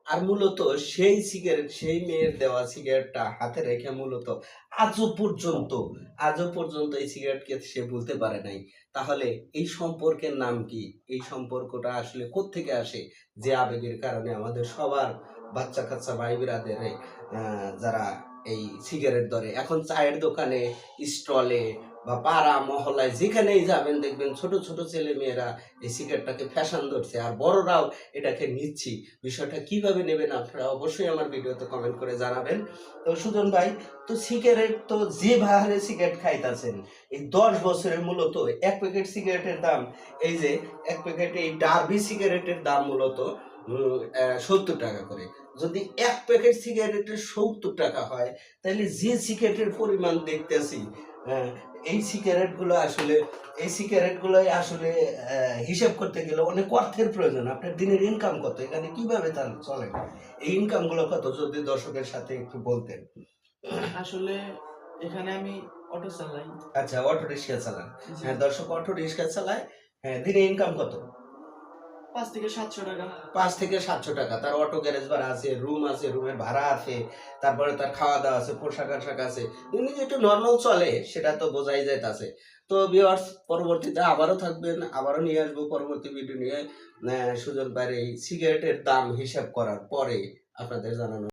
আর মূলত সেই সিগারেট, সেই মেয়ের দেওয়া সিগারেটটা হাতে রেখে মূলত আজও পর্যন্ত এই সিগারেটকে সে ভুলতে পারে নাই। তাহলে এই সম্পর্কের নাম কি? এই সম্পর্কটা আসলে কোত্থেকে আসে? যে আবেগের কারণে আমাদের সবার বাচ্চা-কাচ্চা ভাই বিরাদের যারা এই সিগারেট ধরে। এখন চায়ের দোকানে, স্টলে বা পাড়া মহল্লায় যেখানেই যাবেন দেখবেন ছোট, ছোট ছেলেমেয়েরা এই সিগারেটটাকে ফ্যাশন ধরছে। আর বড়রাও এটাকে নিচ্ছি। বিষয়টা কিভাবে নেবেন আপনারা অবশ্যই আমার ভিডিওতে কমেন্ট করে জানাবেন। তো সুজন ভাই, তো সিগারেট তো যে ভারে সিগারেট খাইতাছেন, এই ১০ বছরের মূলত ১ প্যাকেট সিগারেটের দাম, এই যে ১ প্যাকেট এই ডার্বি সিগারেটের দাম মূলত ৭০ টাকা করে। যদি ১ প্যাকেট সিগারেটের ৭০ টাকা হয়, তাহলে যে সিগারেটের পরিমাণ দেখতেছি, হ্যাঁ, এই সিগারেটগুলোই আসলে হিসাব করতে গেলে অনেক অর্থের প্রয়োজন। আপনার দিনের ইনকাম কত? এখানে কিভাবে তাহলে চলেন? এই ইনকামগুলো কত? যদি দর্শকের সাথে একটু বলতেন। আসলে এখানে আমি অটো চালাই। আচ্ছা, অটো রিক্সা চালান। জি। হ্যাঁ, দর্শক অটো রিক্সা চালায়। হ্যাঁ, দিনে ইনকাম কত? ৫ থেকে ৭০০ টাকা। ৫ থেকে ৭০০ টাকা। তার অটো গ্যারেজ ভাড়া আছে, রুম আছে, রুমের ভাড়া আছে, তারপরে তার খাওয়া-দাওয়া আছে, পোশাক-আশাক আছে। এমনি যে একটু নরমাল চলে সেটা তো বোঝাই যাইতাছে। তো ভিউয়ার্স, পরবর্তীতে আবারও থাকবেন, আবারও নিয়ে আসবো পরবর্তী ভিডিও নিয়ে। সুজন ভাইয়ের এই সিগারেটের দাম হিসাব করার পরে আপনাদের জানানো